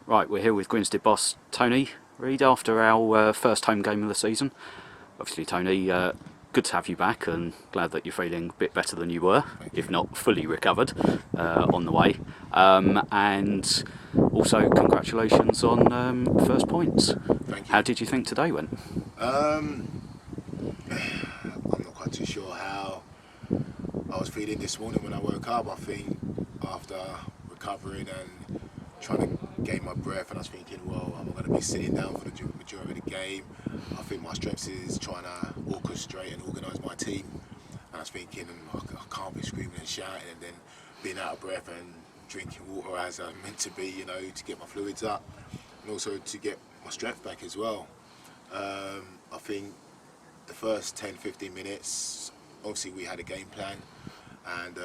Right, we're here with Whitstable boss Tony Reid after our first home game of the season. Obviously, Tony, good to have you back, and glad that you're feeling a bit better than you were, if not fully recovered, on the way. And also, congratulations on first points. Thank you. How did you think today went? I'm not quite too sure how I was feeling this morning when I woke up. I think after recovering and trying to gain my breath, and I was thinking, well, I'm going to be sitting down for the majority of the game. I think my strength is trying to orchestrate and organise my team. And I was thinking, I can't be screaming and shouting and then being out of breath and drinking water as I'm meant to be, you know, to get my fluids up and also to get my strength back as well. I think the first 10-15 minutes, obviously we had a game plan, and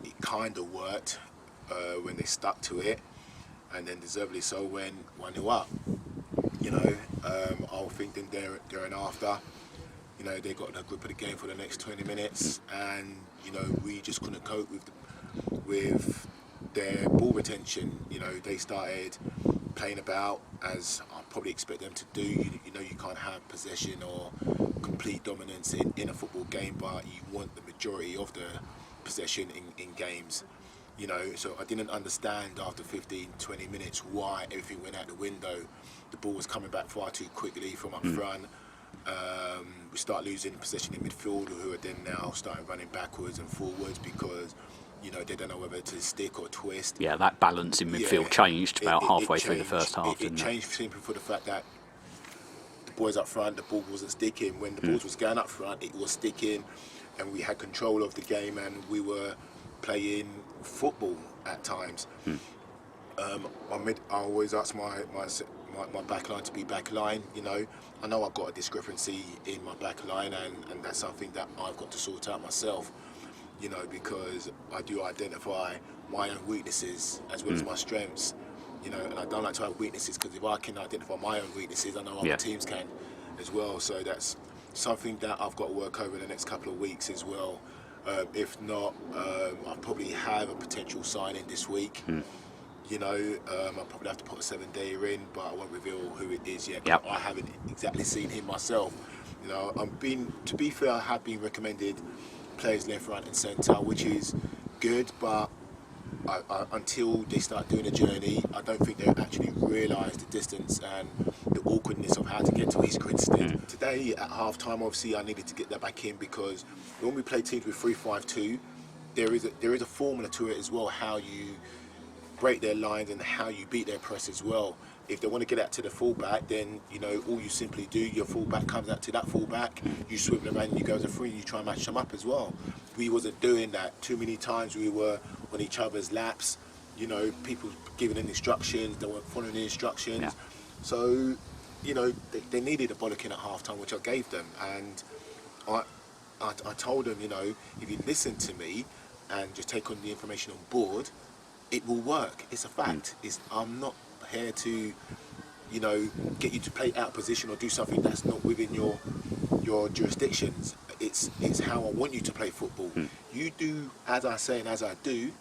it kind of worked when they stuck to it, and then deservedly so when 1-0 up. You know, I think then there and after, you know, they got the grip of the game for the next 20 minutes, and you know, we just couldn't cope with their ball retention. You know, they started playing about, as I probably expect them to do. You know, you can't have possession or complete dominance in a football game, but you want the majority of the possession in games. You know, so I didn't understand after 15-20 minutes why everything went out the window. The ball was coming back far too quickly from up front. We start losing possession in midfield, who are then now starting running backwards and forwards because, you know, they don't know whether to stick or twist. Yeah, that balance in midfield changed about halfway through the first half, It didn't changed simply for the fact that the boys up front, the ball wasn't sticking. When the balls was going up front, it was sticking, and we had control of the game, and we were playing football at times. I always ask my back line to be back line. You know, I know I've got a discrepancy in my back line, and that's something that I've got to sort out myself. You know, because I do identify my own weaknesses as well as my strengths. You know, and I don't like to have weaknesses, because if I can identify my own weaknesses, I know other teams can as well. So that's something that I've got to work over in the next couple of weeks as well. If not, I'll probably have a potential signing this week. You know, I'll probably have to put a 7-dayer in, but I won't reveal who it is yet. I haven't exactly seen him myself. You know, to be fair, I have been recommended players left, right and centre, which is good, but until they start doing a journey, I don't think they actually realise the distance and the awkwardness of how to get to East Grinstead. Today at half time, obviously I needed to get that back in, because when we play teams with 3-5-2, there is a formula to it as well, how you break their lines and how you beat their press as well. If they want to get out to the fullback, then, you know, all you simply do, your fullback comes out to that fullback, you swivel around and you go as a free, and you try and match them up as well. We wasn't doing that. Too many times we were on each other's laps, you know, people giving them instructions, they weren't following the instructions. So, you know, they needed a bollocking at half time, which I gave them, and I told them, you know, if you listen to me and just take on the information on board, it will work. It's a fact. I'm not here to, you know, get you to play out of position or do something that's not within your jurisdictions. It's how I want you to play football. You do as I say and as I do,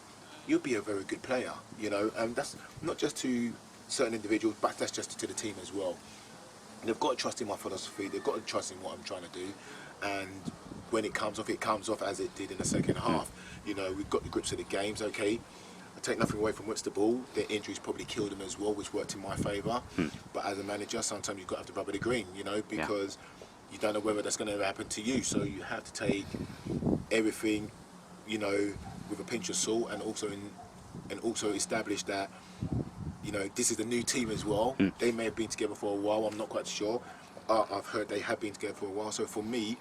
you'll be a very good player, you know, and that's not just to certain individuals, but that's just to the team as well. And they've got to trust in my philosophy, they've got to trust in what I'm trying to do, and when it comes off as it did in the second half. You know, we've got the grips of the games, okay. I take nothing away from Whitstable. Their injuries probably killed them as well, which worked in my favour. But as a manager, sometimes you've got to have the rub of the green, you know, because you don't know whether that's going to happen to you. So you have to take everything, you know, with a pinch of salt, and also establish that, you know, this is a new team as well. They may have been together for a while. I'm not quite sure. I've heard they have been together for a while. So for me,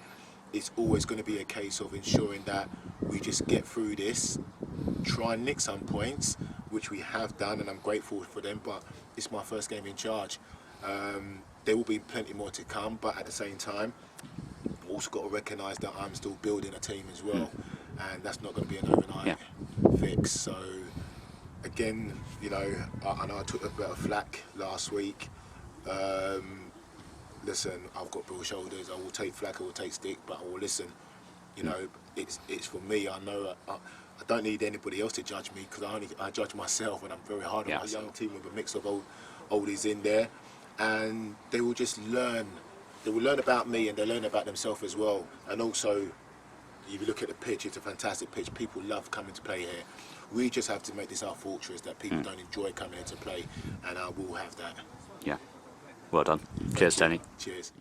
it's always going to be a case of ensuring that we just get through this, try and nick some points, which we have done, and I'm grateful for them, but it's my first game in charge. There will be plenty more to come, but at the same time, I've also got to recognise that I'm still building a team as well, and that's not going to be an overnight fix. So again, you know, I know I took a bit of flack last week. Listen, I've got broad shoulders. I will take flack, I will take stick, but I will listen. You know, it's for me. I know I don't need anybody else to judge me, because I judge myself, and I'm very hard on my young team with a mix of oldies in there, and they will just learn. They will learn about me, and they learn about themselves as well. And also, if you look at the pitch, it's a fantastic pitch. People love coming to play here. We just have to make this our fortress, that people don't enjoy coming here to play, and I will have that. Yeah. Well done. Cheers, Tony. Cheers.